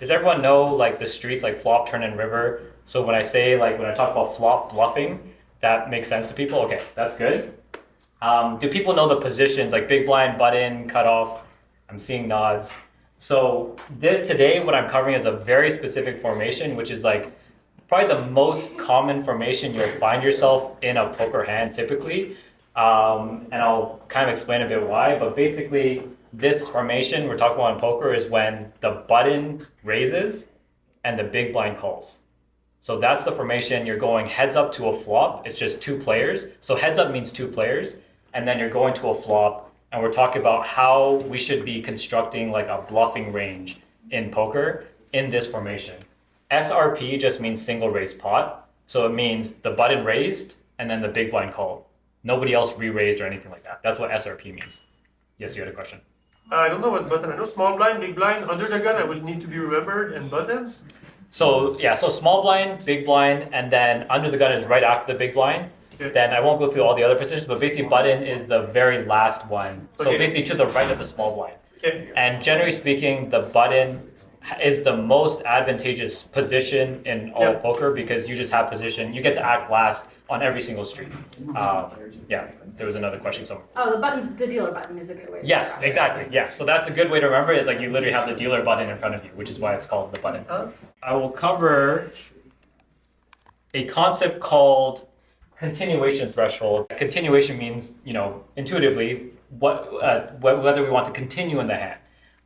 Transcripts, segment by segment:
does everyone know like the streets like flop, turn, and river? So when I say like when I talk about flop bluffing, that makes sense to people. Okay, that's good. Do people know the positions like big blind, button, cutoff? I'm seeing nods. So this today, what I'm covering is a very specific formation, which is like probably the most common formation you'll find yourself in a poker hand typically. And I'll kind of explain a bit why, but basically this formation we're talking about in poker is when the button raises and the big blind calls. So that's the formation. You're going heads up to a flop. It's just two players. So heads up means two players. And then you're going to a flop. And we're talking about how we should be constructing like a bluffing range in poker in this formation. SRP just means single raise pot. So it means the button raised and then the big blind called. Nobody else re-raised or anything like that. That's what SRP means. Yes, you had a question. I don't know what's button. I know small blind, big blind, under the gun I will need to be remembered, and buttons. So yeah, so small blind, big blind, and then under the gun is right after the big blind. Okay. Then I won't go through all the other positions, but basically button is the very last one. So basically to the right of the small blind. Okay. And generally speaking, the button is the most advantageous position in all poker because you just have position. You get to act last on every single street. Yeah, there was another question somewhere. Oh, the dealer button is a good way to Yes, exactly. Yeah, so that's a good way to remember. It's like you literally have the dealer button in front of you, which is why it's called the button. I will cover a concept called continuation threshold. Continuation means, intuitively, whether we want to continue in the hand.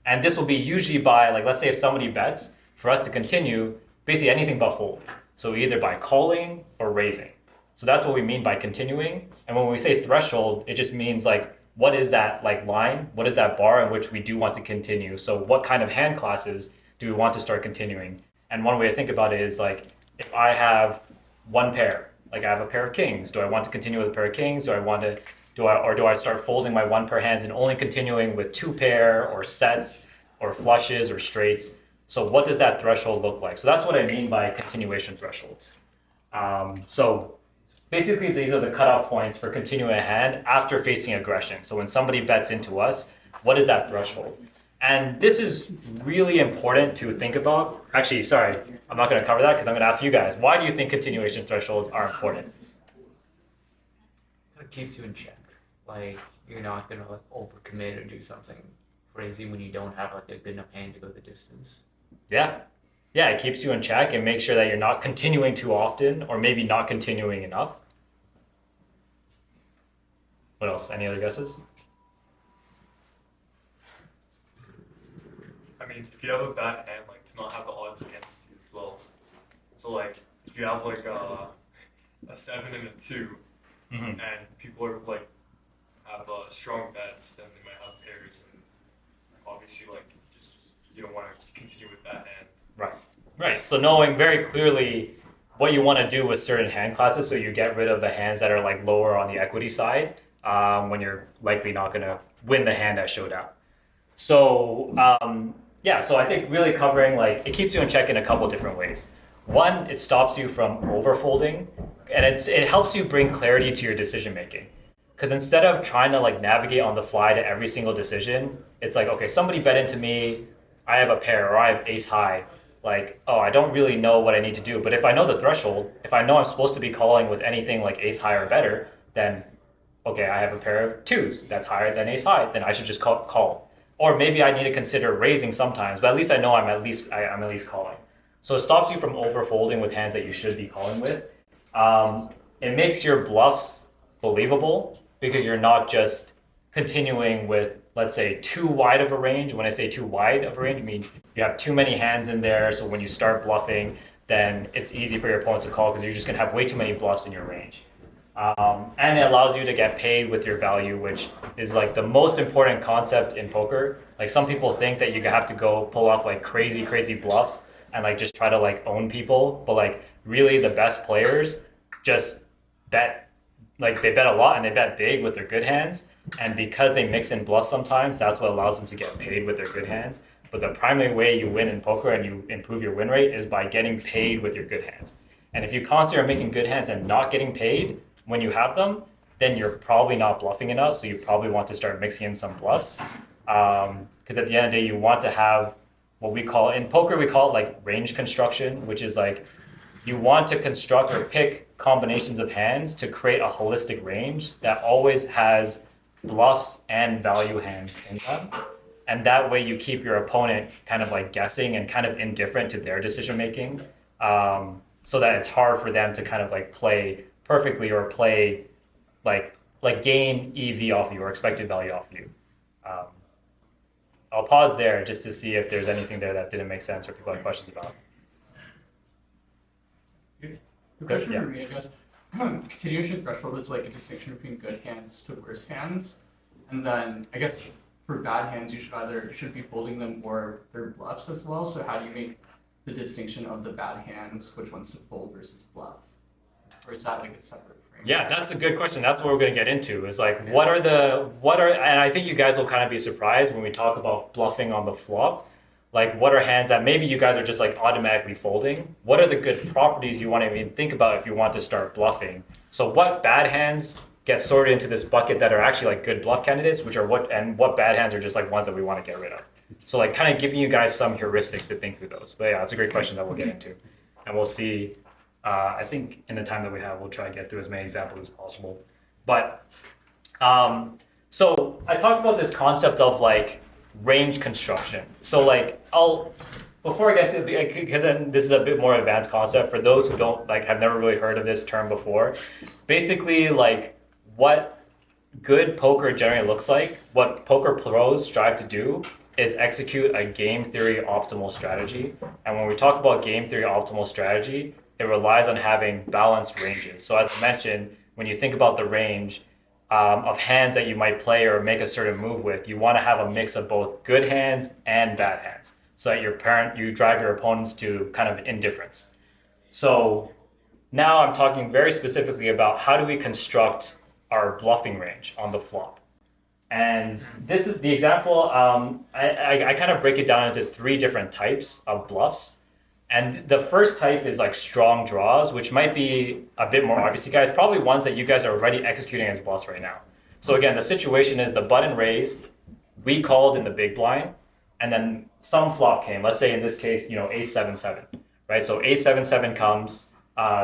And this will be usually by, like, let's say if somebody bets, for us to continue, basically anything but fold. So either by calling or raising. So that's what we mean by continuing. And when we say threshold, it just means like, what is that like line? What is that bar in which we do want to continue? So what kind of hand classes do we want to start continuing? And one way to think about it is like, if I have one pair, like I have a pair of kings, do I want to continue with a pair of kings? Do I start folding my one pair hands and only continuing with two pair or sets or flushes or straights? So what does that threshold look like? So that's what I mean by continuation thresholds. So basically these are the cutoff points for continuing a hand after facing aggression. So when somebody bets into us, what is that threshold? And this is really important to think about. Actually, sorry, I'm not going to cover that because I'm going to ask you guys. Why do you think continuation thresholds are important? It keeps you in check. Like, you're not gonna like overcommit or do something crazy when you don't have like a good enough hand to go the distance. Yeah, it keeps you in check and makes sure that you're not continuing too often or maybe not continuing enough. What else? Any other guesses? I mean, if you have a bad hand, like to not have the odds against you as well. So like, if you have like a 7 and a 2, and people are like have strong bets, then they might have pairs, and obviously like just you don't want to continue with that hand. Right. So knowing very clearly what you want to do with certain hand classes, so you get rid of the hands that are like lower on the equity side, when you're likely not going to win the hand at showdown. So so I think really covering like it keeps you in check in a couple different ways. One, it stops you from overfolding, and it helps you bring clarity to your decision making. Because instead of trying to like navigate on the fly to every single decision, it's like, okay, somebody bet into me, I have a pair or I have ace high. Like, oh, I don't really know what I need to do. But if I know the threshold, if I know I'm supposed to be calling with anything like ace high or better, then okay, I have a pair of 2s that's higher than ace high, then I should just call. Or maybe I need to consider raising sometimes, but at least I know I'm at least calling. So it stops you from overfolding with hands that you should be calling with. It makes your bluffs believable because you're not just continuing with, let's say, too wide of a range. When I say too wide of a range, I mean you have too many hands in there. So when you start bluffing, then it's easy for your opponents to call because you're just going to have way too many bluffs in your range. And it allows you to get paid with your value, which is like the most important concept in poker. Like some people think that you have to go pull off like crazy bluffs and like just try to like own people. But like really the best players just bet, like they bet a lot and they bet big with their good hands. And because they mix in bluffs sometimes, that's what allows them to get paid with their good hands. But the primary way you win in poker and you improve your win rate is by getting paid with your good hands. And if you constantly are making good hands and not getting paid when you have them, then you're probably not bluffing enough. So you probably want to start mixing in some bluffs. Because at the end of the day, you want to have what we call in poker, we call it like range construction, which is like you want to construct or pick combinations of hands to create a holistic range that always has bluffs and value hands in them. And that way you keep your opponent kind of like guessing and kind of indifferent to their decision making, so that it's hard for them to kind of like play perfectly or play like gain EV off you or expected value off you. I'll pause there just to see if there's anything there that didn't make sense or people have questions about. The question for me, I guess, continuation threshold is like a distinction between good hands to worse hands, and then I guess for bad hands you should be folding them or their bluffs as well. So how do you make the distinction of the bad hands, which ones to fold versus bluff, or is that like a separate frame? Yeah, that's a good question. That's what we're going to get into is like, what are, and I think you guys will kind of be surprised when we talk about bluffing on the flop. Like, what are hands that maybe you guys are just like automatically folding? What are the good properties you want to even think about if you want to start bluffing? So what bad hands get sorted into this bucket that are actually like good bluff candidates, what bad hands are just like ones that we want to get rid of? So like kind of giving you guys some heuristics to think through those. But yeah, that's a great question that we'll get into. And we'll see, I think in the time that we have, we'll try to get through as many examples as possible. But, so I talked about this concept of like range construction. So like before I get to, because then this is a bit more advanced concept for those who don't like have never really heard of this term before. Basically, like what good poker generally looks like, what poker pros strive to do is execute a game theory optimal strategy. And when we talk about game theory optimal strategy, it relies on having balanced ranges. So as I mentioned, when you think about the range of hands that you might play or make a certain move with, you want to have a mix of both good hands and bad hands, so that you drive your opponents to kind of indifference. So now I'm talking very specifically about how do we construct our bluffing range on the flop. And this is the example, I kind of break it down into 3 different types of bluffs. And the first type is like strong draws, which might be a bit more obvious to you guys, probably ones that you guys are already executing as bluffs right now. So again, the situation is the button raised, we called in the big blind, and then some flop came. Let's say in this case, ace 7-7, right? So ace 7-7 comes,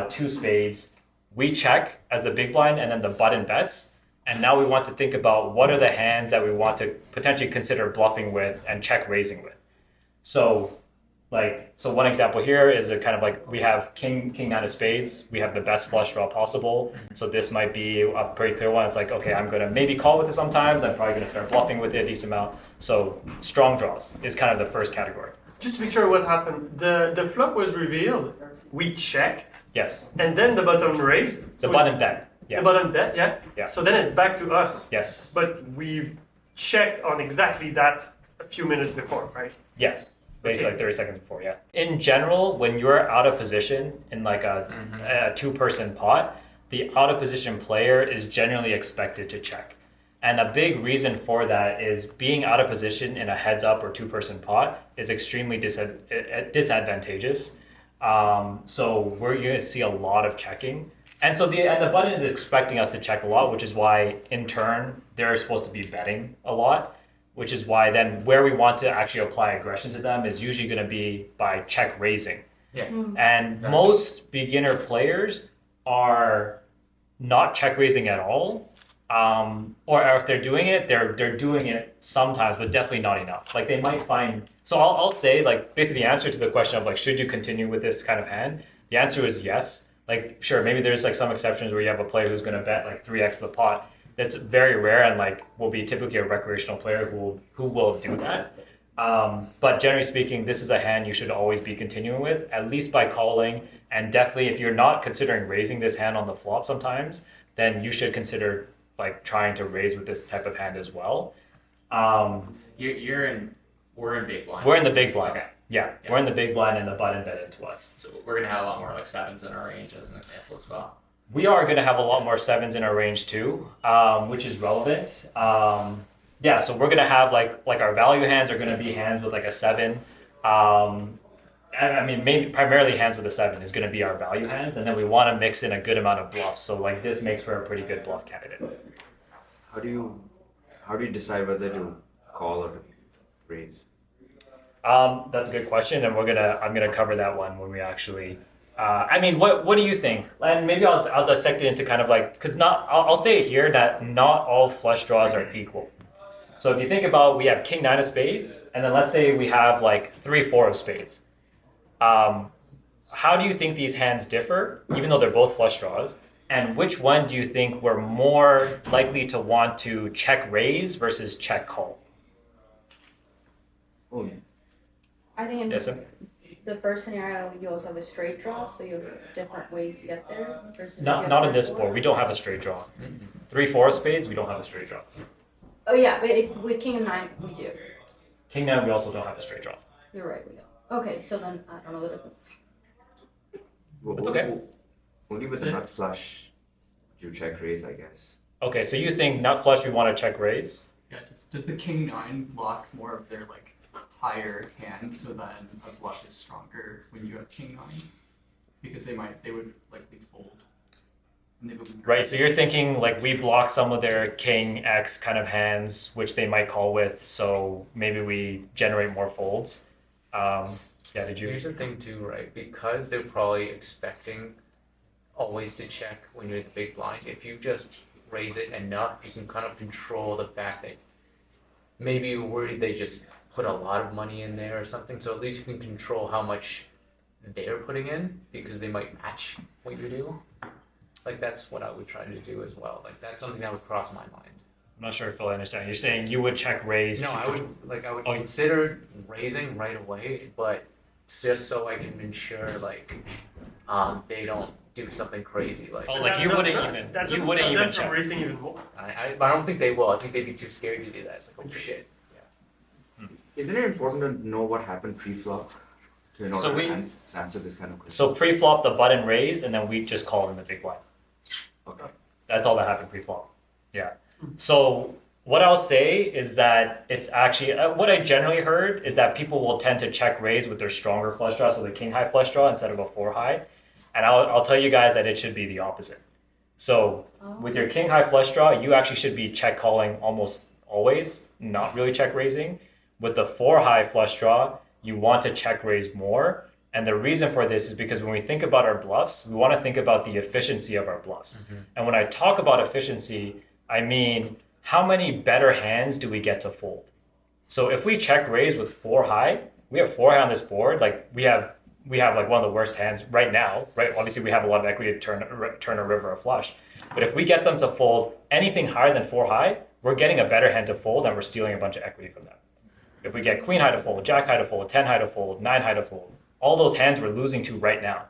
2 spades, we check as the big blind, and then the button bets. And now we want to think about what are the hands that we want to potentially consider bluffing with and check raising with. So one example here is a kind of like we have king 9 of spades. We have the best flush draw possible. So this might be a pretty clear one. It's like, okay, I'm going to maybe call with it sometimes. I'm probably going to start bluffing with it a decent amount. So strong draws is kind of the first category. Just to be sure what happened, the flop was revealed, we checked, Yes. and then the button raised. The So button bet. Yeah. The button bet, yeah? Yeah. So then it's back to us. Yes. But we've checked on exactly that a few minutes before, right? Yeah. Basically like 30 seconds before, yeah. In general, when you're out of position in like a 2-person pot, the out of position player is generally expected to check. And a big reason for that is being out of position in a heads up or 2-person pot is extremely disadvantageous. So we're going to see a lot of checking. And so the button is expecting us to check a lot, which is why in turn, they're supposed to be betting a lot, which is why then where we want to actually apply aggression to them is usually going to be by check raising. Yeah. And Exactly. most beginner players are not check raising at all. Or if they're doing it, they're doing it sometimes, but definitely not enough. Like they might find, so I'll say like basically the answer to the question of like, should you continue with this kind of hand? The answer is yes. Like, sure, maybe there's like some exceptions where you have a player who's going to bet like 3x the pot. That's very rare and like will be typically a recreational player who will do that. But generally speaking, this is a hand you should always be continuing with, at least by calling. And definitely if you're not considering raising this hand on the flop sometimes, then you should consider like trying to raise with this type of hand as well. We're in big blind. We're in the big blind. Okay. Yeah, we're in the big blind and the button betted to us. So we're gonna have a lot more like 7s in our range as an example as well. We are going to have a lot more 7s in our range too, which is relevant. So we're going to have like our value hands are going to be hands with like a 7. Maybe primarily hands with a 7 is going to be our value hands, and then we want to mix in a good amount of bluffs. So like this makes for a pretty good bluff candidate. How do you decide whether to call or to raise? That's a good question, and I'm gonna cover that one when we actually. I mean, what do you think? And maybe I'll dissect it into kind of like because I'll say it here that not all flush draws are equal. So if you think about we have king nine of spades, and then let's say we have like 3-4 of spades. How do you think these hands differ, even though they're both flush draws? And which one do you think we're more likely to want to check raise versus check call? Oh, yeah. I think in Yes, sir. the first scenario, you also have a straight draw, so you have different ways to get there. Versus if you Not have not in this 3-4. board. We don't have a straight draw. 3-4 of spades, we don't have a straight draw. Oh yeah, but with king of nine, we do. King nine, we also don't have a straight draw. You're right, we don't. Okay, so then I don't know the difference. It's okay. Only with the nut flush, you check raise, I guess. Okay, so you think nut flush we want to check raise? Yeah, does the king nine block more of their like higher hands so then a bluff is stronger when you have king nine? Because they would likely fold. And they would Right, so you're thinking like we block some of their king X kind of hands, which they might call with, so maybe we generate more folds. Yeah, did you? Here's the thing too, right? Because they're probably expecting always to check when you're the big blind. If you just raise it enough, you can kind of control the fact that maybe you're worried they just put a lot of money in there or something. So at least you can control how much they're putting in because they might match what you do. Like that's what I would try to do as well. Like that's something that would cross my mind. I'm not sure if I understand. You're saying you would check raise. No, to- I would Oh, consider raising right away, but just so I can ensure like they don't do something crazy like Oh, like you wouldn't even. You wouldn't even check. Racing even more. I don't think they will. I think they'd be too scared to do that. It's like, oh shit. Isn't it important to know what happened pre-flop to So we- answer this kind of question? So pre-flop the button raised, and then we just call in the big blind. Okay. That's all that happened pre-flop. Yeah. So what I'll say is that it's actually what I generally heard is that people will tend to check raise with their stronger flush draw, so the king high flush draw instead of a 4 high. And I'll tell you guys that it should be the opposite. So with your king high flush draw, you actually should be check calling almost always, not really check raising. With the 4 high flush draw, you want to check raise more. And the reason for this is because when we think about our bluffs, we want to think about the efficiency of our bluffs. And when I talk about efficiency, I mean how many better hands do we get to fold? So if we check raise with 4 high, we have 4 high on this board. Like we have like one of the worst hands right now, right? Obviously we have a lot of equity to turn a river or flush. But if we get them to fold anything higher than 4 high, we're getting a better hand to fold and we're stealing a bunch of equity from them. If we get queen high to fold, jack high to fold, 10 high to fold, 9 high to fold, all those hands we're losing to right now.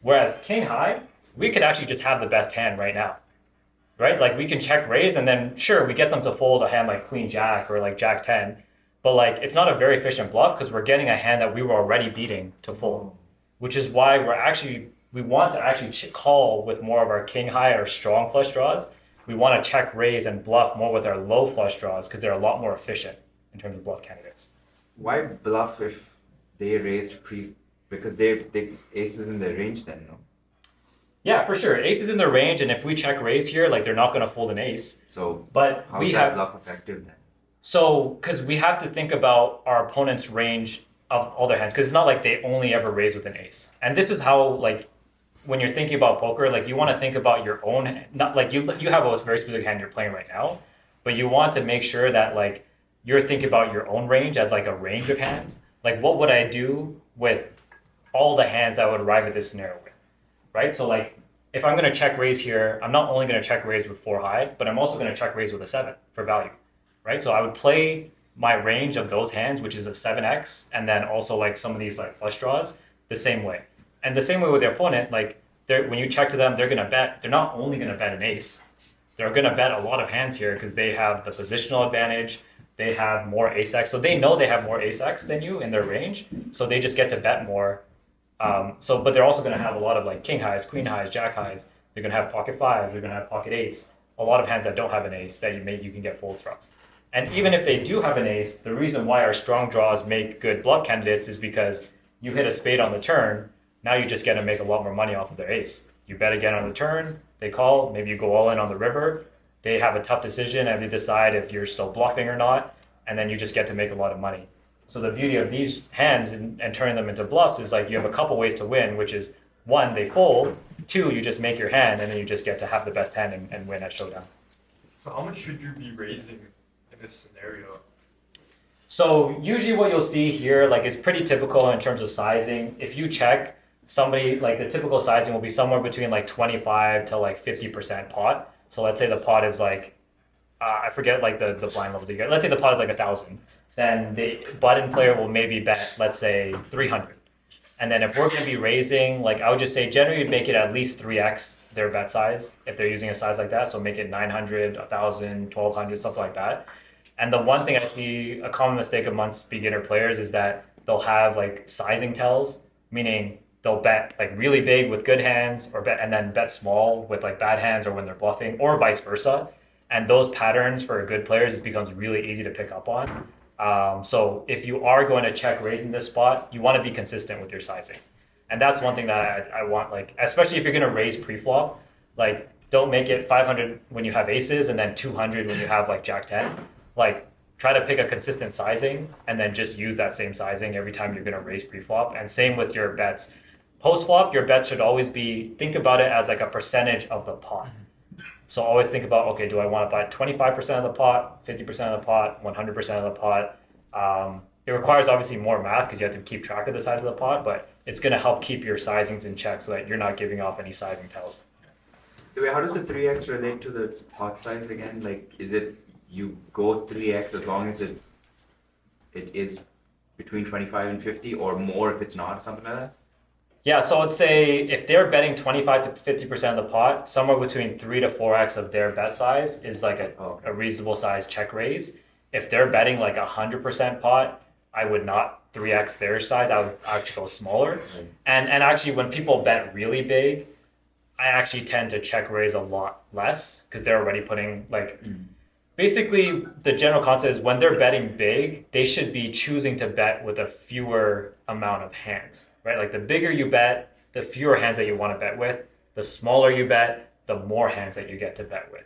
Whereas king high, we could actually just have the best hand right now, right? Like we can check raise and then sure, we get them to fold a hand like queen jack or like jack 10, but like it's not a very efficient bluff because we're getting a hand that we were already beating to fold, which is why we want to actually call with more of our king high or strong flush draws. We want to check raise and bluff more with our low flush draws because they're a lot more efficient in terms of bluff candidates. Why bluff if they raised because they ace is in their range then, no? Yeah, for sure. Ace is in the range, and if we check raise here, like they're not going to fold an ace. So But how we is have that bluff effective then? so because we have to think about our opponent's range of all their hands because it's not like they only ever raise with an ace. And this is how like when you're thinking about poker, like you want to think about your own, not like you have a very specific hand you're playing right now, but you want to make sure that like you're thinking about your own range as like a range of hands. Like what would I do with all the hands I would arrive at this scenario with, right? So like if I'm going to check raise here, I'm not only going to check raise with 4 high, but I'm also going to check raise with a 7 for value, right? So I would play my range of those hands, which is a 7x, and then also like some of these like flush draws the same way. And the same way with the opponent, like when you check to them, they're going to bet, they're not only going to bet an ace, they're going to bet a lot of hands here because they have the positional advantage, they have more ace-x, so they know they have more ace-x than you in their range, so they just get to bet more. But they're also going to have a lot of like king highs, queen highs, jack highs. They're going to have pocket fives. They're going to have pocket eights. A lot of hands that don't have an ace that you can get folds from. And even if they do have an ace, the reason why our strong draws make good bluff candidates is because you hit a spade on the turn. Now you just get to make a lot more money off of their ace. You bet again on the turn. They call. Maybe you go all in on the river. They have a tough decision and they decide if you're still bluffing or not. And then you just get to make a lot of money. So the beauty of these hands and turning them into bluffs is like you have a couple ways to win, which is one, they fold, two, you just make your hand, and then you just get to have the best hand and win at showdown. So how much should you be raising in this scenario? So usually what you'll see here like is pretty typical in terms of sizing. If you check somebody, like the typical sizing will be somewhere between like 25 to like 50% pot. So let's say the pot is like, I forget like the blind levels you get. Let's say the pot is like 1,000. Then the button player will maybe bet, let's say 300. And then if we're going to be raising, like I would just say generally make it at least 3x their bet size if they're using a size like that. So make it 900, 1,000, 1,200, stuff like that. And the one thing I see a common mistake amongst beginner players is that they'll have like sizing tells, meaning they'll bet like really big with good hands or bet and then bet small with like bad hands or when they're bluffing or vice versa. And those patterns for good players, it becomes really easy to pick up on. So if you are going to check raising this spot, you want to be consistent with your sizing. And that's one thing that I want, like, especially if you're going to raise pre-flop, like don't make it 500 when you have aces and then 200 when you have like jack 10. Like try to pick a consistent sizing and then just use that same sizing every time you're going to raise pre-flop. And same with your bets. Post-flop, your bet should always be, think about it as like a percentage of the pot. So always think about, okay, do I want to buy 25% of the pot, 50% of the pot, 100% of the pot? It requires obviously more math because you have to keep track of the size of the pot, but it's going to help keep your sizings in check so that you're not giving off any sizing tells. So wait, how does the 3x relate to the pot size again? Like, is it you go 3x as long as it is between 25 and 50 or more if it's not, something like that? Yeah, so I'd say if they're betting 25 to 50% of the pot, somewhere between 3 to 4x of their bet size is like a reasonable size check raise. If they're betting like 100% pot, I would not 3x their size. I would actually go smaller. And actually, when people bet really big, I actually tend to check raise a lot less because they're already putting like. Basically, the general concept is when they're betting big, they should be choosing to bet with a fewer amount of hands, right? Like the bigger you bet, the fewer hands that you want to bet with. The smaller you bet, the more hands that you get to bet with.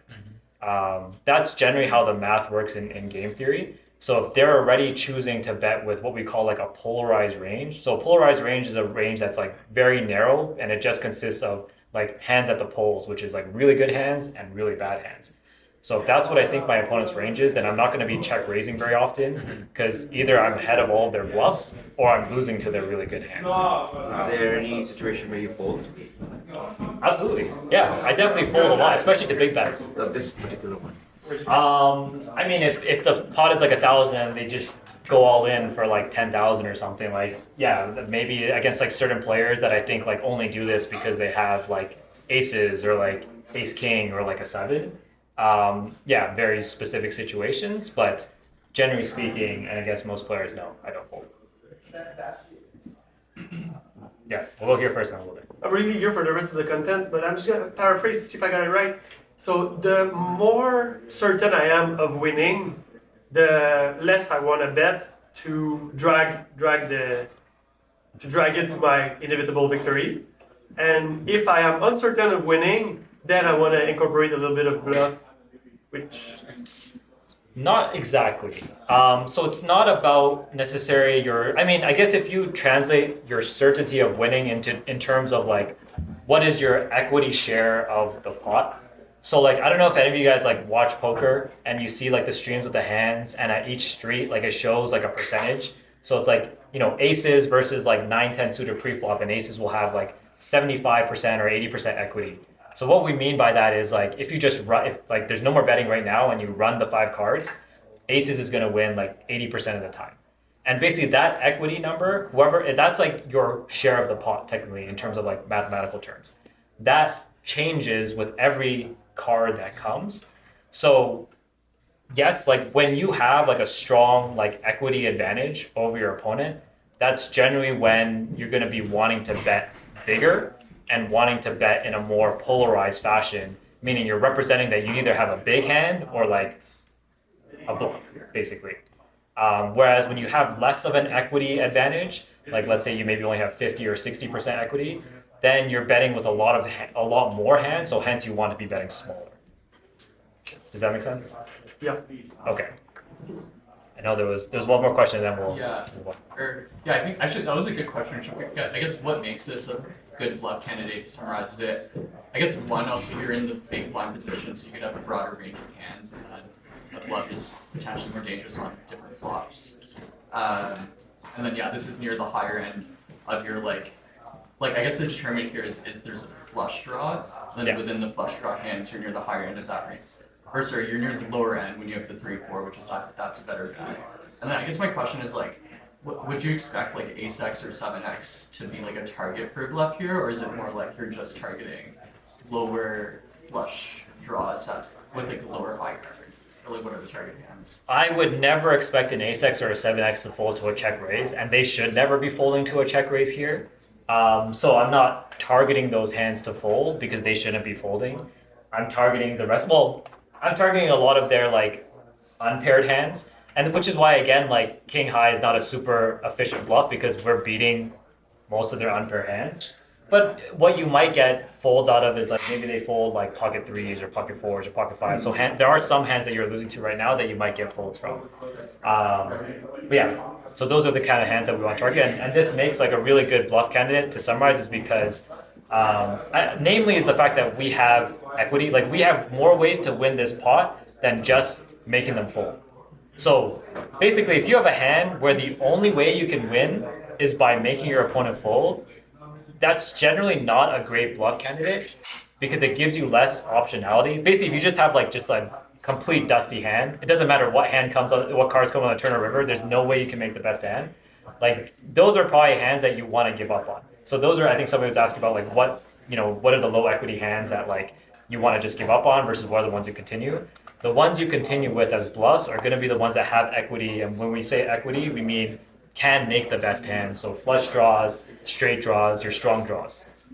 That's generally how the math works in game theory. So if they're already choosing to bet with what we call like a polarized range. So a polarized range is a range that's like very narrow and it just consists of like hands at the poles, which is like really good hands and really bad hands. So if that's what I think my opponent's range is, then I'm not going to be check raising very often because either I'm ahead of all of their bluffs or I'm losing to their really good hands. Is there any situation where you fold? Absolutely. Yeah, I definitely fold a lot, especially to big bets. This particular one. I mean, if the pot is like 1,000 and they just go all in for like 10,000 or something, like, yeah, maybe against like certain players that I think like only do this because they have like aces or like ace king or like a 7. Yeah, very specific situations, but generally speaking, and I guess most players know, I don't fold. Yeah, we'll go here first in a little bit. I'm really eager for the rest of the content, but I'm just gonna paraphrase to see if I got it right. So the more certain I am of winning, the less I want to bet to drag it to my inevitable victory. And if I am uncertain of winning, then I want to incorporate a little bit of bluff, which... Not exactly. So it's not about necessarily I mean, I guess if you translate your certainty of winning in terms of like, what is your equity share of the pot? So like, I don't know if any of you guys like watch poker and you see like the streams with the hands and at each street, like it shows like a percentage. So it's like, you know, aces versus like 9-10 suited pre-flop and aces will have like 75% or 80% equity. So what we mean by that is like if you just run, if like there's no more betting right now and you run the 5 cards, aces is going to win like 80% of the time. And basically that equity number, that's like your share of the pot technically in terms of like mathematical terms. That changes with every card that comes. So yes, like when you have like a strong like equity advantage over your opponent, that's generally when you're going to be wanting to bet bigger and wanting to bet in a more polarized fashion, meaning you're representing that you either have a big hand or like a bluff, basically. Whereas when you have less of an equity advantage, like let's say you maybe only have 50 or 60% equity, then you're betting with a lot more hands, so hence you want to be betting smaller. Does that make sense? Yeah. Okay. I know there's one more question, and then we'll. Yeah. move on. Yeah, I think actually that was a good question. I guess what makes this a good bluff candidate to summarize is it? I guess one, also you're in the big blind position, so you could have a broader range of hands, and then a bluff is potentially more dangerous on different flops. And then yeah, this is near the higher end of your like I guess the determinant here is there's a flush draw, and then Yeah. within the flush draw hands, you're near the higher end of that range. Or sorry, you're near the lower end when you have the 3-4, which is that's a better guy. And then I guess my question is like, would you expect like ace X or 7X to be like a target for a bluff here, or is it more like you're just targeting lower flush draws with like the lower high card? Or like what are the target hands? I would never expect an ace X or a 7X to fold to a check raise, and they should never be folding to a check raise here. So I'm not targeting those hands to fold because they shouldn't be folding. I'm targeting the rest. Well, I'm targeting a lot of their like unpaired hands, and which is why again like king high is not a super efficient bluff because we're beating most of their unpaired hands. But what you might get folds out of is like maybe they fold like pocket threes or pocket fours or pocket fives. So there are some hands that you're losing to right now that you might get folds from. But yeah, so those are the kind of hands that we want to target, and this makes like a really good bluff candidate to summarize is because, namely, is the fact that we have equity. Like we have more ways to win this pot than just making them fold. So basically, if you have a hand where the only way you can win is by making your opponent fold, that's generally not a great bluff candidate because it gives you less optionality. Basically, if you just have like just a complete dusty hand, it doesn't matter what hand comes on, what cards come on the turn or river. There's no way you can make the best hand. Like those are probably hands that you want to give up on. So those are, I think somebody was asking about like what are the low equity hands that like you want to just give up on versus what are the ones you continue. The ones you continue with as bluffs are going to be the ones that have equity, and when we say equity, we mean can make the best hands. So flush draws, straight draws, your strong draws.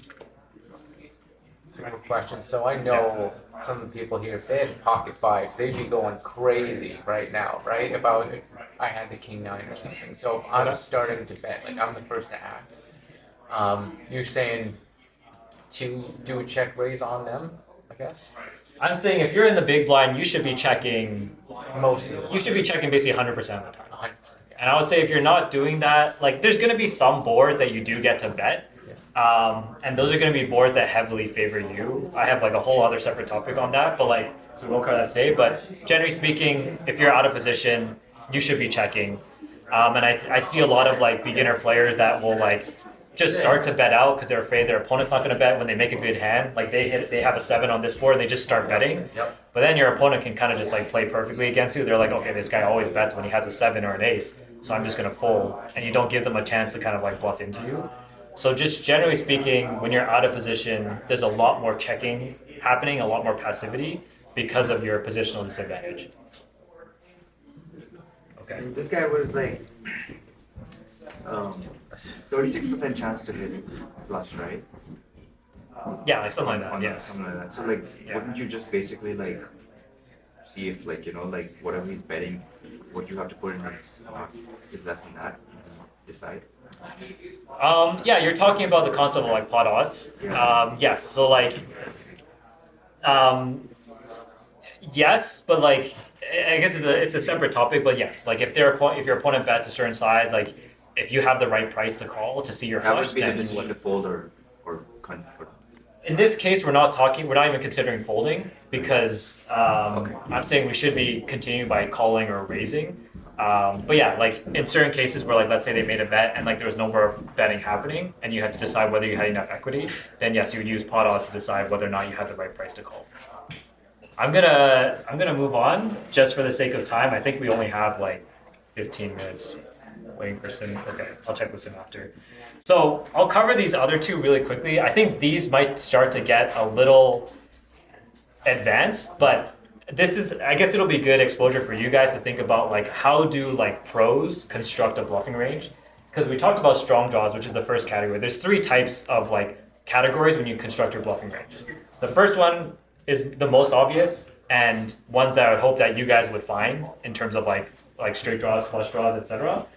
Quick question. So I know some of the people here, if they had pocket fives, they'd be going crazy right now, right? If I had the king nine or something. So if I'm starting to bet, like I'm the first to act. You're saying to do a check raise on them, I guess? I'm saying if you're in the big blind, you should be checking. Most of the You should be checking basically 100% of the time. 100%. And I would say if you're not doing that, like there's going to be some boards that you do get to bet. And those are going to be boards that heavily favor you. I have like a whole other separate topic on that, but like, so we won't cover that today. But generally speaking, if you're out of position, you should be checking. And I see a lot of like beginner players that will like just start to bet out because they're afraid their opponent's not going to bet when they make a good hand. Like they have a 7 on this board and they just start betting. Yep. But then your opponent can kind of just like play perfectly against you. They're like, okay, this guy always bets when he has a 7 or an ace, so I'm just going to fold. And you don't give them a chance to kind of like bluff into you. So just generally speaking, when you're out of position, there's a lot more checking happening, a lot more passivity because of your positional disadvantage. Okay. This guy was like 36% chance to hit flush, right? Yeah, like something like that, yes. Something like that. So like, wouldn't you just basically like see if like like whatever he's betting, what you have to put in is less than that, decide. Yeah, you're talking about the concept of like pot odds. Yes, so like, yes, but like, I guess it's a separate topic. But yes, like if your opponent bets a certain size, like if you have the right price to call to see your That flush, would be the then decision to fold or in this case, we're not even considering folding because I'm saying we should be continuing by calling or raising. But yeah, like in certain cases where like let's say they made a bet and like there was no more betting happening and you had to decide whether you had enough equity, then yes, you would use pot odds to decide whether or not you had the right price to call. I'm gonna move on just for the sake of time. I think we only have like 15 minutes waiting for Sim. Okay, I'll check with Sim after. So I'll cover these other two really quickly. I think these might start to get a little advanced, but this is, I guess it'll be good exposure for you guys to think about like how do like pros construct a bluffing range? Because we talked about strong draws, which is the first category. There's 3 types of like categories when you construct your bluffing range. The first one is the most obvious and ones that I would hope that you guys would find in terms of like straight draws, flush draws, etc.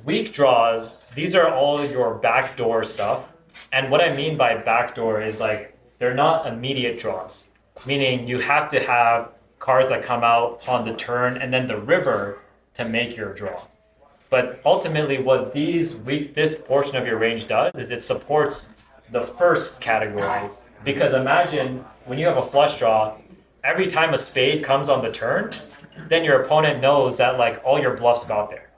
Weak draws, these are all your backdoor stuff. And what I mean by backdoor is like they're not immediate draws, meaning you have to have cards that come out on the turn and then the river to make your draw. But ultimately, what this portion of your range does is it supports the first category. Because imagine when you have a flush draw, every time a spade comes on the turn, then your opponent knows that like all your bluffs got there,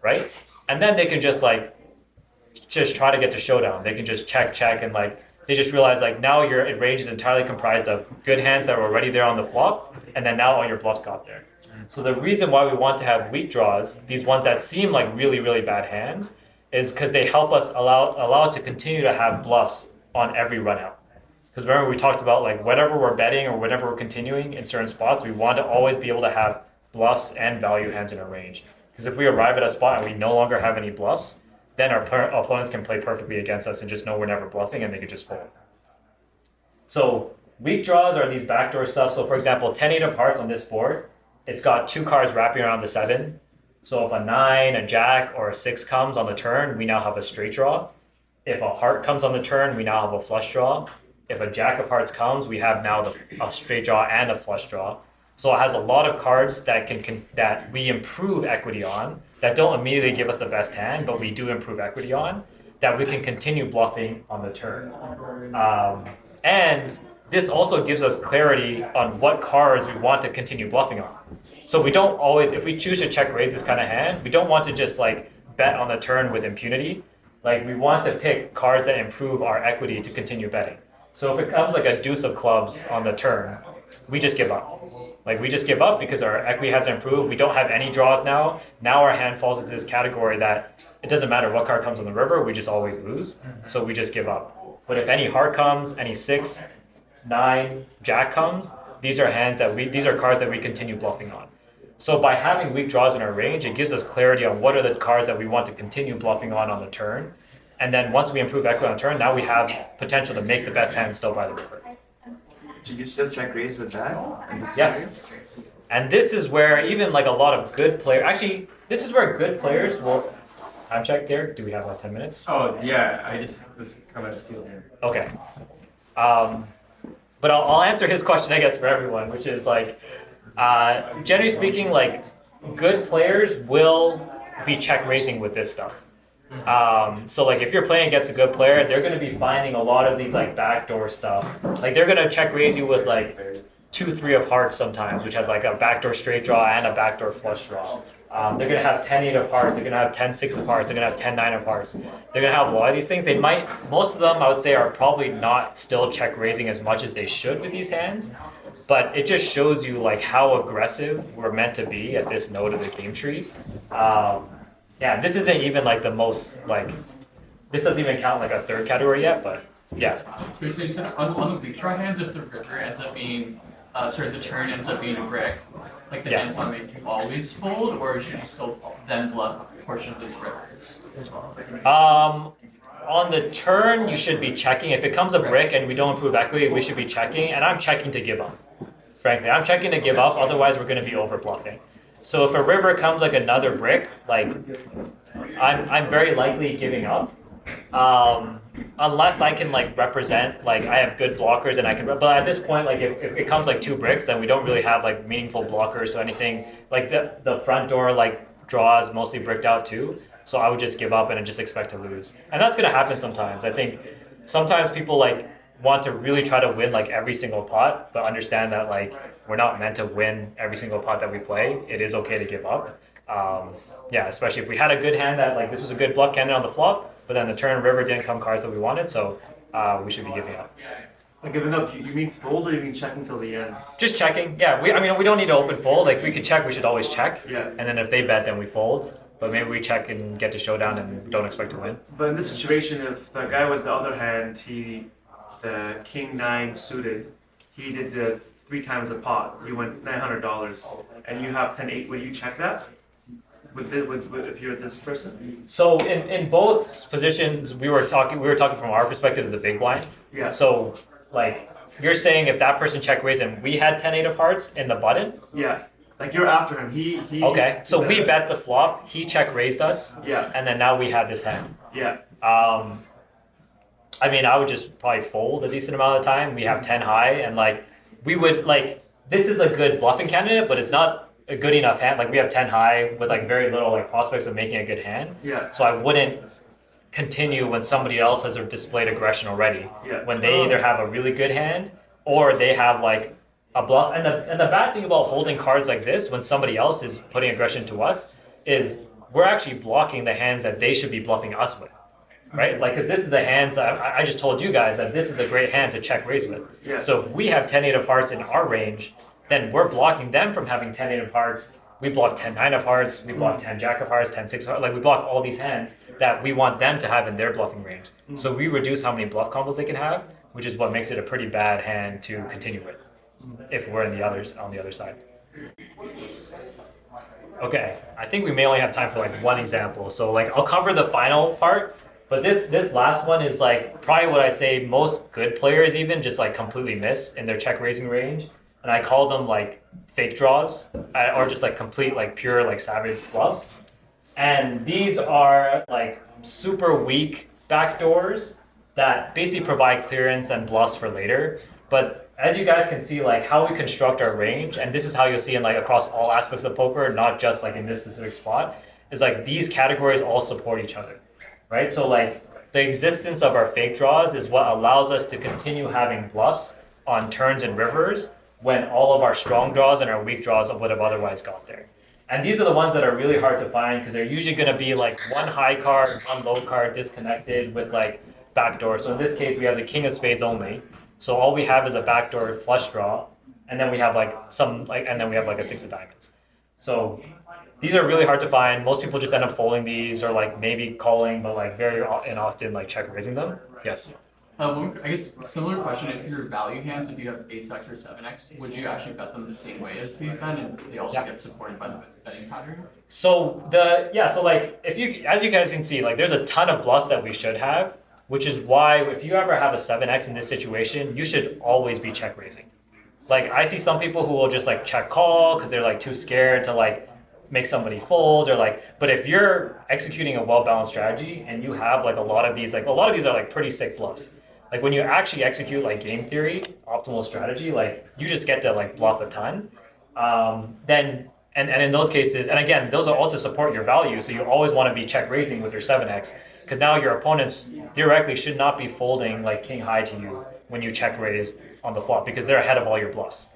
right? And then they can just try to get to showdown. They can just check, and like they just realize like now your range is entirely comprised of good hands that were already there on the flop, and then now all your bluffs got there. So the reason why we want to have weak draws, these ones that seem like really, really bad hands, is because they help us allow us to continue to have bluffs on every run out. Because remember we talked about like whenever we're betting or whenever we're continuing in certain spots, we want to always be able to have bluffs and value hands in our range. Because if we arrive at a spot and we no longer have any bluffs, then our opponents can play perfectly against us and just know we're never bluffing and they could just fold. So weak draws are these backdoor stuff. So for example, 10-8 of hearts on this board, it's got 2 cards wrapping around the 7. So if a 9, a jack, or a 6 comes on the turn, we now have a straight draw. If a heart comes on the turn, we now have a flush draw. If a jack of hearts comes, we have now a straight draw and a flush draw. So it has a lot of cards that that we improve equity on, that don't immediately give us the best hand, but we do improve equity on, that we can continue bluffing on the turn. And this also gives us clarity on what cards we want to continue bluffing on. So we don't always, if we choose to check raise this kind of hand, we don't want to just like bet on the turn with impunity. Like we want to pick cards that improve our equity to continue betting. So if it comes like a deuce of clubs on the turn, we just give up. Like we just give up because our equity hasn't improved. We don't have any draws now. Now our hand falls into this category that it doesn't matter what card comes on the river, we just always lose. So we just give up. But if any heart comes, any 6, 9, jack comes, these are cards that we continue bluffing on. So by having weak draws in our range, it gives us clarity on what are the cards that we want to continue bluffing on the turn. And then once we improve equity on the turn, now we have potential to make the best hand still by the river. Should you still check raise with that? Yes. And this is where even like a lot of good players, actually, this is where good players will, time check there, do we have like 10 minutes? Oh, yeah, I just was coming to steal here. Okay. But I'll answer his question, I guess, for everyone, which is like, generally speaking, like good players will be check raising with this stuff. So like if you're playing against a good player, they're going to be finding a lot of these like backdoor stuff. Like they're going to check raise you with like 2, 3 of hearts sometimes, which has like a backdoor straight draw and a backdoor flush draw. They're going to have 10-8 of hearts. They're going to have 10-6 of hearts. They're going to have 10-9 of hearts. They're going to have a lot of these things. Most of them, I would say, are probably not still check raising as much as they should with these hands. But it just shows you like how aggressive we're meant to be at this node of the game tree. Yeah, this isn't even like the most like, this doesn't even count like a third category yet, but yeah. So you said on the weak draw hands, if the river ends up being, the turn ends up being a brick, like the hands on make you always fold, or should you still then bluff a portion of those rivers as well? On the turn, you should be checking. If it comes a brick and we don't improve equity, we should be checking, and I'm checking to give up. Frankly, I'm checking to give up, otherwise we're going to be over bluffing. So if a river comes like another brick, like I'm very likely giving up, unless I can like represent, like I have good blockers and I can. But at this point, like if it comes like 2 bricks, then we don't really have like meaningful blockers. So anything like the front door like draws mostly bricked out too. So I would just give up and just expect to lose, and that's gonna happen sometimes. I think sometimes people like want to really try to win like every single pot, but understand that like we're not meant to win every single pot that we play. It is okay to give up. Yeah, especially if we had a good hand that like this was a good bluff candidate on the flop, but then the turn river didn't come cards that we wanted, so we should be giving up. Like giving up, you mean fold or you mean checking till the end? Just checking. Yeah, we don't need to open fold. Like if we could check, we should always check. Yeah. And then if they bet, then we fold. But maybe we check and get to showdown and don't expect to win. But in this situation, if the guy with the other hand, the king 9 suited, he did the 3 times the pot. You went $900, and you have 10-8. Would you check that? With if you're this person? So in both positions, we were talking from our perspective as the big blind. Yeah. So like you're saying if that person check raised and we had 10-8 of hearts in the button. Yeah. Like you're after him. He Okay. So we bet the flop. He check raised us. Yeah. And then now we have this hand. Yeah. I mean, I would just probably fold a decent amount of the time. We have 10 high, and like we would like this is a good bluffing candidate, but it's not a good enough hand. Like we have 10 high with like very little like prospects of making a good hand. Yeah. So I wouldn't continue when somebody else has displayed aggression already. Yeah. When they either have a really good hand or they have like a bluff. And the bad thing about holding cards like this when somebody else is putting aggression to us is we're actually blocking the hands that they should be bluffing us with. Right? Like, because this is the hands I just told you guys that this is a great hand to check raise with. Yeah. So if we have 10-8 of hearts in our range, then we're blocking them from having 10-8 of hearts. We block 10-9 of hearts, we block 10-jack of hearts, 10-6 of hearts. Like we block all these hands that we want them to have in their bluffing range. So we reduce how many bluff combos they can have, which is what makes it a pretty bad hand to continue with if we're on the other side. Okay, I think we may only have time for like one example. So like I'll cover the final part, but this last one is like probably what I say most good players even just like completely miss in their check raising range. And I call them like fake draws or just like complete like pure like savage bluffs. And these are like super weak backdoors that basically provide clearance and bluffs for later. But as you guys can see, like how we construct our range, and this is how you'll see in like across all aspects of poker, not just like in this specific spot, is like these categories all support each other, right? So like the existence of our fake draws is what allows us to continue having bluffs on turns and rivers when all of our strong draws and our weak draws would have otherwise got there. And these are the ones that are really hard to find because they're usually going to be like one high card, one low card disconnected with like backdoor. So in this case, we have the king of spades only. So all we have is a backdoor flush draw, and then we have like and then we have like a six of diamonds. So these are really hard to find. Most people just end up folding these or like maybe calling, but like very often like check raising them. Yes. I guess similar question. If your value hands, if you have ace X or 7x, would you actually bet them the same way as these then, and they also get supported by the betting pattern? So so like if you, as you guys can see, like there's a ton of bluffs that we should have, which is why if you ever have a 7x in this situation, you should always be check raising. Like I see some people who will just like check call because they're like too scared to like make somebody fold or like, but if you're executing a well-balanced strategy and you have like a lot of these are like pretty sick bluffs. Like when you actually execute like game theory, optimal strategy, like you just get to like bluff a ton. Then and in those cases, and again, those are also support your value. So you always want to be check raising with your 7x because now your opponents theoretically should not be folding like king high to you when you check raise on the flop because they're ahead of all your bluffs.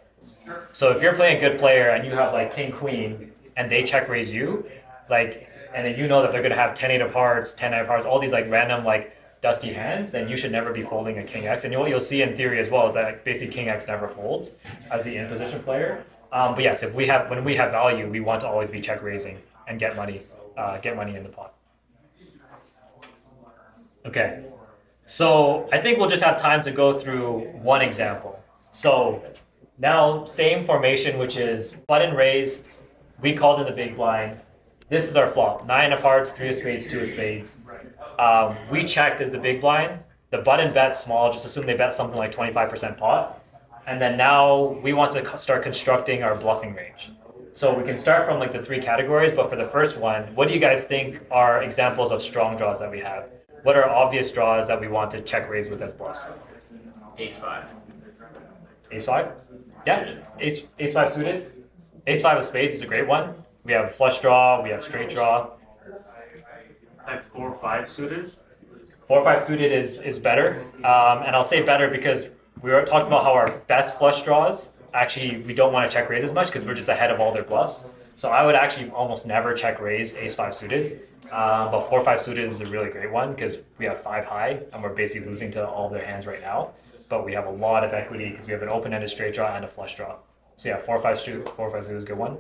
So if you're playing a good player and you have like king queen and they check raise you, like, and then you know that they're gonna have 10-8 of hearts, 10-9 of hearts, all these like random like dusty hands, then you should never be folding a king X. And what you'll see in theory as well is that like, basically king X never folds as the in position player. But yes, when we have value, we want to always be check raising and get money in the pot. Okay, so I think we'll just have time to go through one example. So now same formation, which is button raised. We called in the big blind. This is our flop. 9 of hearts, 3 of spades, 2 of spades. We checked as the big blind. The button bet small, just assume they bet something like 25% pot. And then now we want to start constructing our bluffing range. So we can start from like the 3 categories, but for the first one, what do you guys think are examples of strong draws that we have? What are obvious draws that we want to check raise with as bluffs? Ace 5. Ace 5? Yeah, ace 5 suited. Ace 5 of spades is a great one. We have flush draw, we have straight draw. Like 4-5 suited. 4-5 suited is better, and I'll say better because we were talking about how our best flush draws, actually we don't want to check raise as much because we're just ahead of all their bluffs. So I would actually almost never check raise ace 5 suited, but 4-5 suited is a really great one because we have 5 high and we're basically losing to all their hands right now. But we have a lot of equity because we have an open-ended straight draw and a flush draw. So yeah, 4-5 suited is a good one.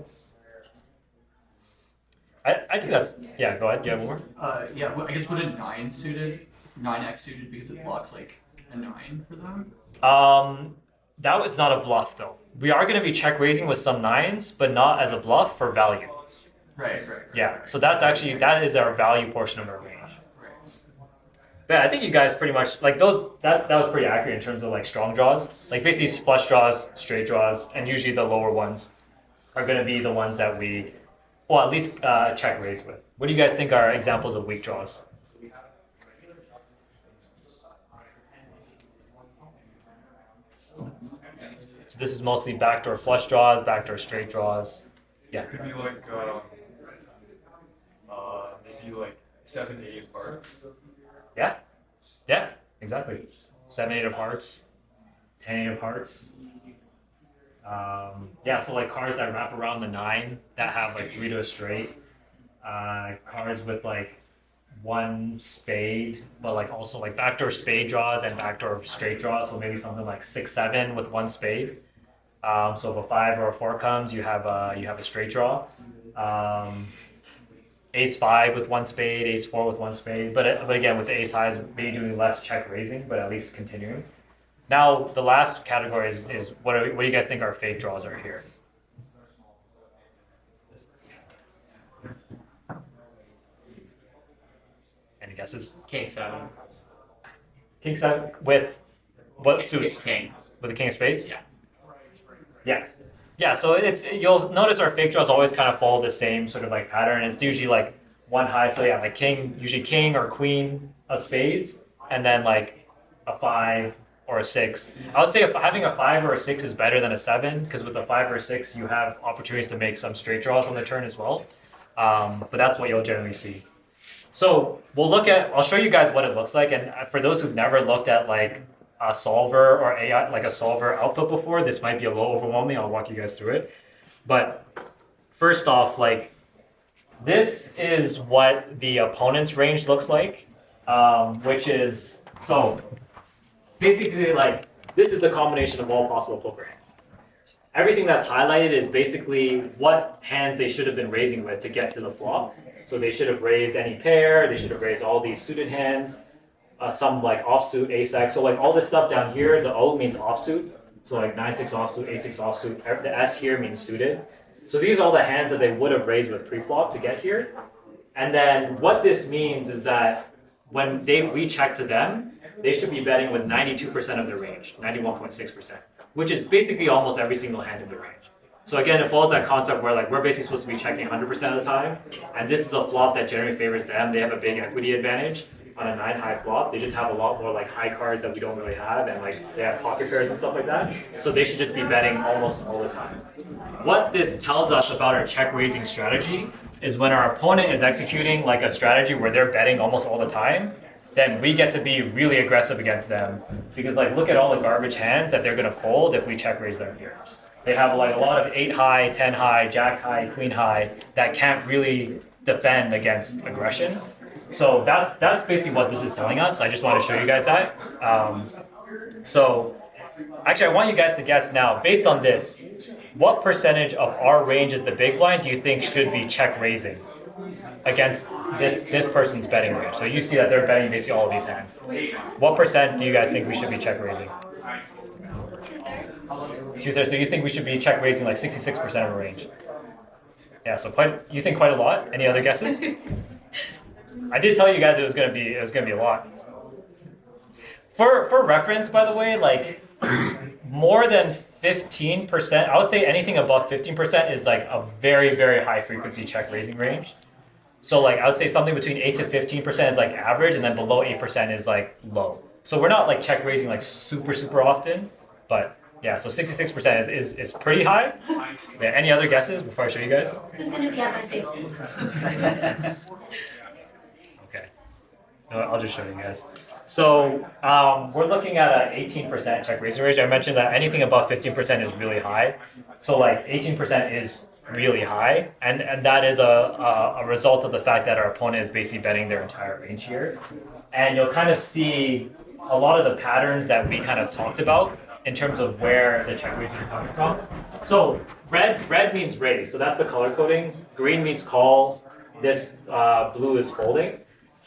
I think that's, yeah, go ahead, you have one more? Yeah, I guess would a 9 suited, 9x suited because it blocks like a 9 for them? That was not a bluff though. We are going to be check raising with some 9s, but not as a bluff for value. Right. Yeah, so that is our value portion of our range. But yeah, I think you guys pretty much, like those, that was pretty accurate in terms of like strong draws. Like basically flush draws, straight draws, and usually the lower ones are going to be the ones that we, well, at least check raise with. What do you guys think are examples of weak draws? So this is mostly backdoor flush draws, backdoor straight draws. Yeah. It could be like maybe like 7-8 of hearts. Yeah, exactly. 7-8 of hearts, 10-8 of hearts. Yeah, so like cards that wrap around the 9 that have like 3 to a straight. Cards with like 1 spade, but like also like backdoor spade draws and backdoor straight draws. So maybe something like 6-7 with 1 spade. So if a 5 or a 4 comes, you have a straight draw. Ace-5 with 1 spade, Ace-4 with 1 spade. But again, with the ace highs, maybe doing less check raising, but at least continuing. Now the last category is what do you guys think our fake draws are here? Any guesses? King 7. King 7 with what suits? King. With the king of spades? Yeah. Yeah, so you'll notice our fake draws always kind of follow the same sort of like pattern. It's usually like 1 high, so yeah, like usually king or queen of spades, and then like a 5 or a 6. I would say having a 5 or a 6 is better than a 7, because with a 5 or a 6, you have opportunities to make some straight draws on the turn as well. But that's what you'll generally see. So I'll show you guys what it looks like, and for those who've never looked at like a solver or AI, like a solver output before, this might be a little overwhelming. I'll walk you guys through it. But first off, like this is what the opponent's range looks like, which is, so basically like this is the combination of all possible poker hands. Everything that's highlighted is basically what hands they should have been raising with to get to the flop. So they should have raised any pair, they should have raised all these suited hands. Some like offsuit, ace-x. So like all this stuff down here, the O means offsuit. So like 9-6 offsuit, 8-6 offsuit. The S here means suited. So these are all the hands that they would have raised with pre-flop to get here. And then what this means is that when we check to them, they should be betting with 92% of their range, 91.6%, which is basically almost every single hand in the range. So again, it follows that concept where like we're basically supposed to be checking 100% of the time, and this is a flop that generally favors them. They have a big equity advantage on a 9 high flop. They just have a lot more like high cards that we don't really have, and like they have pocket pairs and stuff like that. So they should just be betting almost all the time. What this tells us about our check raising strategy is when our opponent is executing like a strategy where they're betting almost all the time, then we get to be really aggressive against them, because like look at all the garbage hands that they're gonna fold if we check raise them here. They have like a lot of 8 high, 10 high, jack high, queen high that can't really defend against aggression. So that's basically what this is telling us. I just want to show you guys that. So actually I want you guys to guess now, based on this, what percentage of our range is the big blind do you think should be check raising against this person's betting range? So you see that they're betting basically all of these hands. What percent do you guys think we should be check raising? 2/3. So you think we should be check raising like 66% of our range? Yeah. So you think quite a lot. Any other guesses? I did tell you guys it was gonna be a lot. For reference, by the way, like more than 15%, I would say anything above 15% is like a very, very high frequency check raising range. So like I would say something between 8 to 15% is like average, and then below 8% is like low. So we're not like check raising like super, super often, but yeah, so 66% is pretty high. Yeah, any other guesses before I show you guys? Who's gonna be at my table? Okay. No, I'll just show you guys. So we're looking at an 18% check raising range. I mentioned that anything above 15% is really high. So like 18% is really high, and that is a result of the fact that our opponent is basically betting their entire range here. And you'll kind of see a lot of the patterns that we kind of talked about in terms of where the check raising is coming from. So red means raise, so that's the color coding. Green means call. This blue is folding.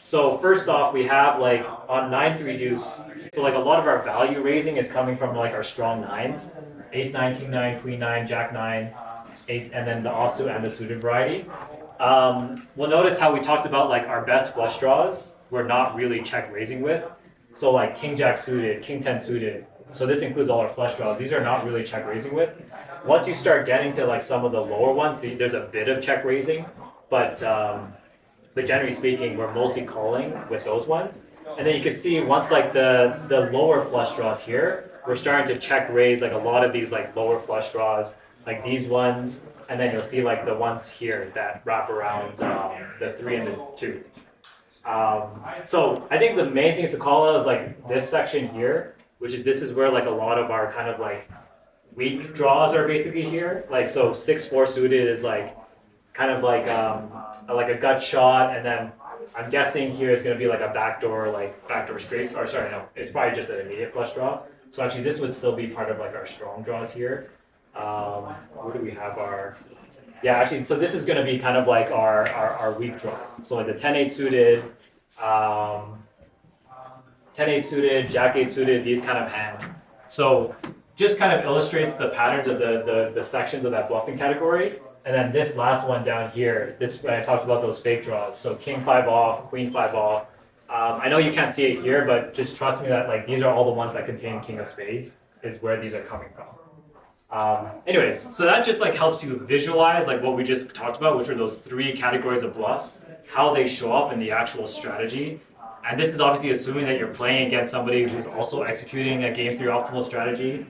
So first off, we have like on 9-3 deuce. So like a lot of our value raising is coming from like our strong 9s, ace 9, king 9, queen 9, jack 9, ace, and then the offsuit and the suited variety. We'll notice how we talked about like our best flush draws we're not really check raising with. So like king jack suited, king 10 suited. So this includes all our flush draws. These are not really check raising with. Once you start getting to like some of the lower ones, there's a bit of check raising, but generally speaking, we're mostly calling with those ones. And then you can see once like the lower flush draws here, we're starting to check raise like a lot of these like lower flush draws, like these ones, and then you'll see like the ones here that wrap around the 3 and the 2. So I think the main things to call out is like this section here, which is this is where like a lot of our kind of like weak draws are basically here. Like so 6-4 suited is like kind of like a gut shot, and then I'm guessing here is going to be like a backdoor straight, or sorry, no, it's probably just an immediate flush draw. So actually this would still be part of like our strong draws here. Where do we have our, yeah, actually, so this is going to be kind of like our weak draws. So like the 10-8 suited, 10-8 suited, Jack-8 suited, these kind of hands. So just kind of illustrates the patterns of the sections of that bluffing category. And then this last one down here, this when I talked about those fake draws. So King 5 off, Queen 5 off. I know you can't see it here, but just trust me that like these are all the ones that contain King of Spades is where these are coming from. Anyways, so that just like helps you visualize like what we just talked about, which are those 3 categories of bluffs, how they show up in the actual strategy. And this is obviously assuming that you're playing against somebody who's also executing a game 3 optimal strategy.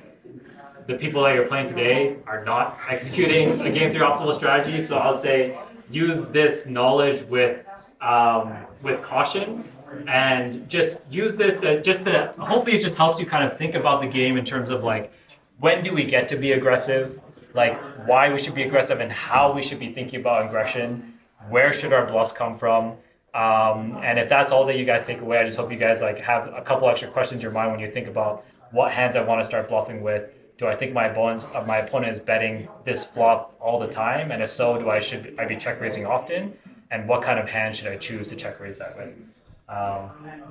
The people that you're playing today are not executing a game 3 optimal strategy, so I'll say use this knowledge with caution, and just use this just to hopefully it just helps you kind of think about the game in terms of like when do we get to be aggressive, like why we should be aggressive and how we should be thinking about aggression, where should our bluffs come from, and if that's all that you guys take away, I just hope you guys like have a couple extra questions in your mind when you think about what hands I want to start bluffing with. Do I think my opponent is betting this flop all the time? And if so, should I be check raising often? And what kind of hand should I choose to check raise that with?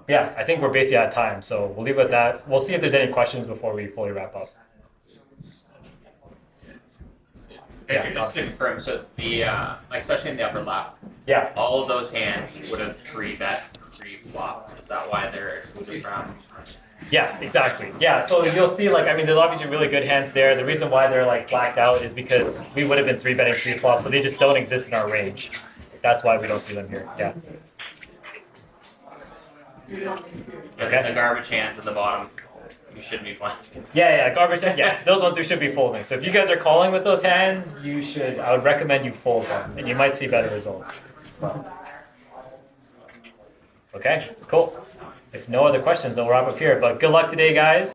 Yeah, I think we're basically out of time, so we'll leave it at that. We'll see if there's any questions before we fully wrap up. Victor, just to confirm, so the like especially in the upper left, Yeah. all of those hands would have 3-bet pre-flop. Is that why they're excluded from? Yeah, exactly. Yeah, so you'll see, like, I mean, there's obviously really good hands there. The reason why they're like blacked out is because we would have been 3-betting pre-flop, so they just don't exist in our range. That's why we don't see them here. Yeah. Okay. The garbage hands at the bottom, you shouldn't be playing. Yeah, garbage hands. Yes, those ones we should be folding. So if you guys are calling with those hands, I would recommend you fold them, and you might see better results. Okay, cool. If no other questions, then we'll wrap up here. But good luck today, guys.